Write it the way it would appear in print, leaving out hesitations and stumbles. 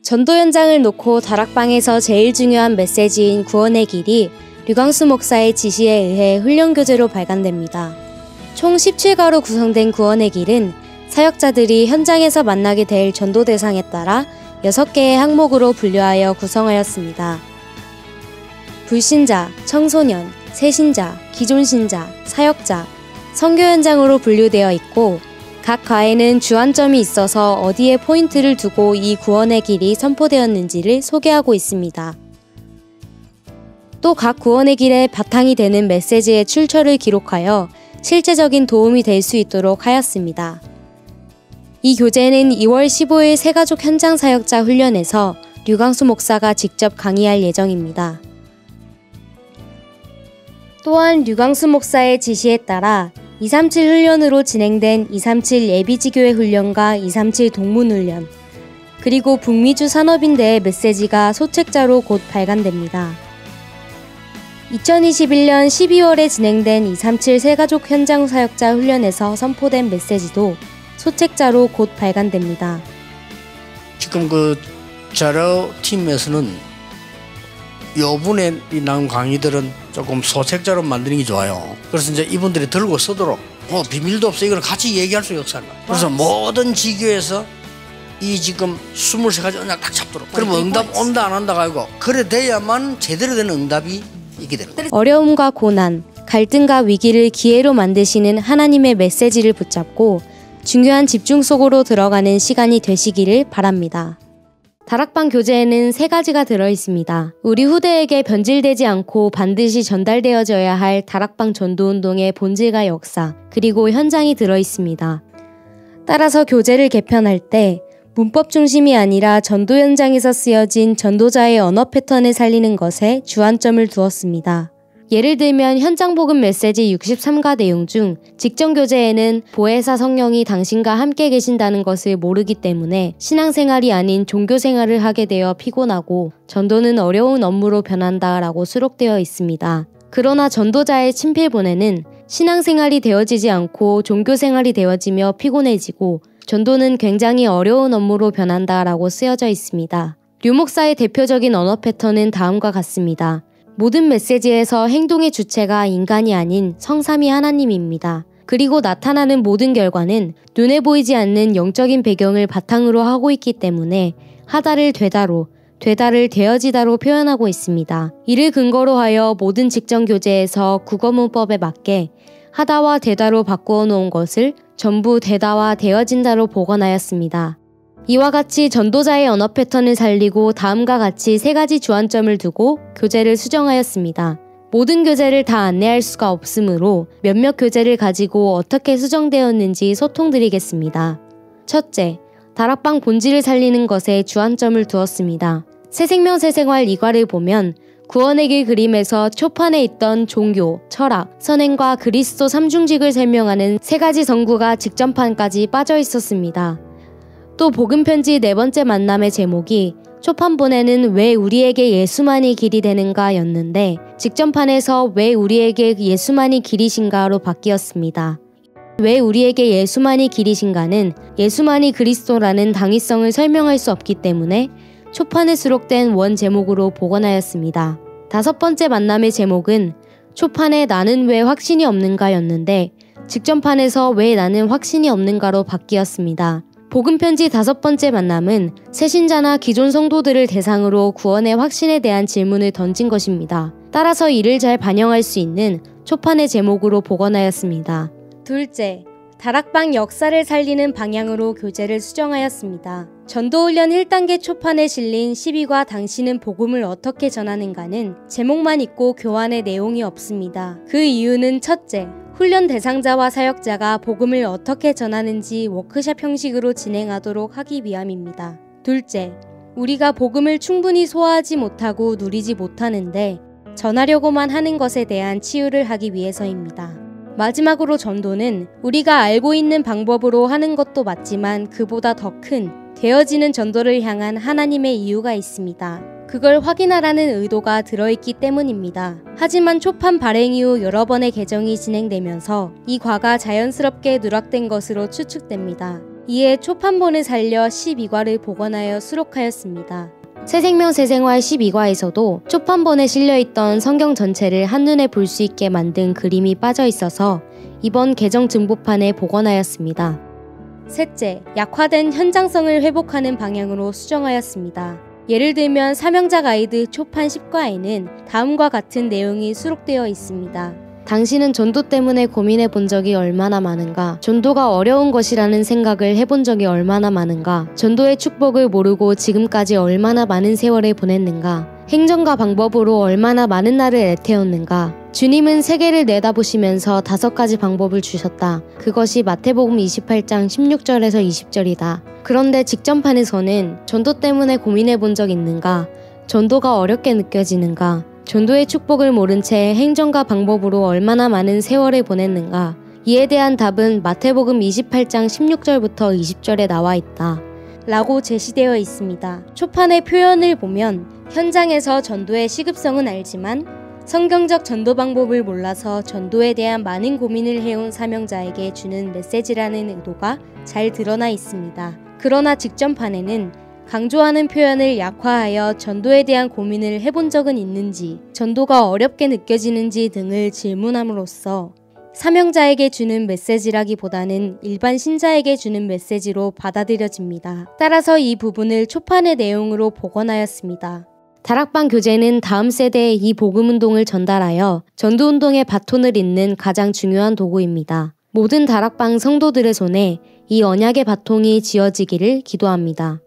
전도 현장을 놓고 다락방에서 제일 중요한 메시지인 구원의 길이 류광수 목사의 지시에 의해 훈련교재로 발간됩니다. 총 17가로 구성된 구원의 길은 사역자들이 현장에서 만나게 될 전도 대상에 따라 6개의 항목으로 분류하여 구성하였습니다. 불신자, 청소년, 새신자, 기존신자, 사역자, 선교 현장으로 분류되어 있고 각 과에는 주안점이 있어서 어디에 포인트를 두고 이 구원의 길이 선포되었는지를 소개하고 있습니다. 또 각 구원의 길에 바탕이 되는 메시지의 출처를 기록하여 실제적인 도움이 될 수 있도록 하였습니다. 이 교재는 2월 15일 새가족 현장 사역자 훈련에서 류광수 목사가 직접 강의할 예정입니다. 또한 류광수 목사의 지시에 따라 237 훈련으로 진행된 237 예비지교회 훈련과 237 동문훈련, 그리고 북미주 산업인대의 메시지가 소책자로 곧 발간됩니다. 2021년 12월에 진행된 237 새가족 현장 사역자 훈련에서 선포된 메시지도 소책자로 곧 발간됩니다. 지금 그 자료팀에서는 요번에 나온 강의들은 조금 소책자로 만드는 게 좋아요. 그래서 이제 이분들이 들고 쓰도록 비밀도 없어, 이걸 같이 얘기할 수 없어요. 그래서 모든 지교에서 이 지금 23가지 언약 딱 잡도록. 그러면 응답 온다 안 한다가 아니고 그래 돼야만 제대로 된 응답이 있게 됩니다. 어려움과 고난, 갈등과 위기를 기회로 만드시는 하나님의 메시지를 붙잡고 중요한 집중 속으로 들어가는 시간이 되시기를 바랍니다. 다락방 교재에는 3가지가 들어있습니다. 우리 후대에게 변질되지 않고 반드시 전달되어져야 할 다락방 전도운동의 본질과 역사, 그리고 현장이 들어있습니다. 따라서 교재를 개편할 때 문법 중심이 아니라 전도 현장에서 쓰여진 전도자의 언어 패턴을 살리는 것에 주안점을 두었습니다. 예를 들면 현장 복음 메시지 63가 내용 중 직전 교재에는 보혜사 성령이 당신과 함께 계신다는 것을 모르기 때문에 신앙생활이 아닌 종교생활을 하게 되어 피곤하고 전도는 어려운 업무로 변한다 라고 수록되어 있습니다. 그러나 전도자의 친필본에는 신앙생활이 되어지지 않고 종교생활이 되어지며 피곤해지고 전도는 굉장히 어려운 업무로 변한다 라고 쓰여져 있습니다. 류 목사의 대표적인 언어 패턴은 다음과 같습니다. 모든 메시지에서 행동의 주체가 인간이 아닌 성삼위 하나님입니다. 그리고 나타나는 모든 결과는 눈에 보이지 않는 영적인 배경을 바탕으로 하고 있기 때문에 하다를 되다로, 되다를 되어지다로 표현하고 있습니다. 이를 근거로 하여 모든 직전 교재에서 국어문법에 맞게 하다와 되다로 바꾸어 놓은 것을 전부 되다와 되어진다로 복원하였습니다. 이와 같이 전도자의 언어 패턴을 살리고 다음과 같이 3가지 주안점을 두고 교재를 수정하였습니다. 모든 교재를 다 안내할 수가 없으므로 몇몇 교재를 가지고 어떻게 수정되었는지 소통드리겠습니다. 첫째, 다락방 본질을 살리는 것에 주안점을 두었습니다. 새생명 새생활 2과를 보면 구원의 길 그림에서 초판에 있던 종교, 철학, 선행과 그리스도 삼중직을 설명하는 3가지 성구가 직전판까지 빠져 있었습니다. 또 복음편지 4번째 만남의 제목이 초판본에는 왜 우리에게 예수만이 길이 되는가 였는데 직전판에서 왜 우리에게 예수만이 길이신가로 바뀌었습니다. 왜 우리에게 예수만이 길이신가는 예수만이 그리스도라는 당위성을 설명할 수 없기 때문에 초판에 수록된 원 제목으로 복원하였습니다. 5번째 만남의 제목은 초판에 나는 왜 확신이 없는가 였는데 직전판에서 왜 나는 확신이 없는가로 바뀌었습니다. 복음편지 5번째 만남은 새신자나 기존 성도들을 대상으로 구원의 확신에 대한 질문을 던진 것입니다. 따라서 이를 잘 반영할 수 있는 초판의 제목으로 복원하였습니다. 둘째, 다락방 역사를 살리는 방향으로 교재를 수정하였습니다. 전도훈련 1단계 초판에 실린 12과 당신은 복음을 어떻게 전하는가는 제목만 있고 교환의 내용이 없습니다. 그 이유는 첫째, 훈련 대상자와 사역자가 복음을 어떻게 전하는지 워크숍 형식으로 진행하도록 하기 위함입니다. 둘째, 우리가 복음을 충분히 소화하지 못하고 누리지 못하는데 전하려고만 하는 것에 대한 치유를 하기 위해서입니다. 마지막으로 전도는 우리가 알고 있는 방법으로 하는 것도 맞지만 그보다 더 큰 되어지는 전도를 향한 하나님의 이유가 있습니다. 그걸 확인하라는 의도가 들어있기 때문입니다. 하지만 초판 발행 이후 여러 번의 개정이 진행되면서 이 과가 자연스럽게 누락된 것으로 추측됩니다. 이에 초판본을 살려 12과를 복원하여 수록하였습니다. 새생명 새생활 12과에서도 초판본에 실려있던 성경 전체를 한눈에 볼 수 있게 만든 그림이 빠져 있어서 이번 개정 증보판에 복원하였습니다. 셋째, 약화된 현장성을 회복하는 방향으로 수정하였습니다. 예를 들면 사명자 가이드 초판 10과에는 다음과 같은 내용이 수록되어 있습니다. 당신은 전도 때문에 고민해 본 적이 얼마나 많은가? 전도가 어려운 것이라는 생각을 해본 적이 얼마나 많은가? 전도의 축복을 모르고 지금까지 얼마나 많은 세월을 보냈는가? 행정과 방법으로 얼마나 많은 날을 애태웠는가? 주님은 세계를 내다보시면서 5가지 방법을 주셨다. 그것이 마태복음 28장 16절에서 20절이다. 그런데 직전판에서는 전도 때문에 고민해 본 적 있는가? 전도가 어렵게 느껴지는가? 전도의 축복을 모른 채 행정과 방법으로 얼마나 많은 세월을 보냈는가? 이에 대한 답은 마태복음 28장 16절부터 20절에 나와 있다. 라고 제시되어 있습니다. 초판의 표현을 보면 현장에서 전도의 시급성은 알지만 성경적 전도 방법을 몰라서 전도에 대한 많은 고민을 해온 사명자에게 주는 메시지라는 의도가 잘 드러나 있습니다. 그러나 직전판에는 강조하는 표현을 약화하여 전도에 대한 고민을 해본 적은 있는지, 전도가 어렵게 느껴지는지 등을 질문함으로써 사명자에게 주는 메시지라기보다는 일반 신자에게 주는 메시지로 받아들여집니다. 따라서 이 부분을 초판의 내용으로 복원하였습니다. 다락방 교재는 다음 세대에 이 복음운동을 전달하여 전도운동의 바톤을 잇는 가장 중요한 도구입니다. 모든 다락방 성도들의 손에 이 언약의 바통이 쥐어지기를 기도합니다.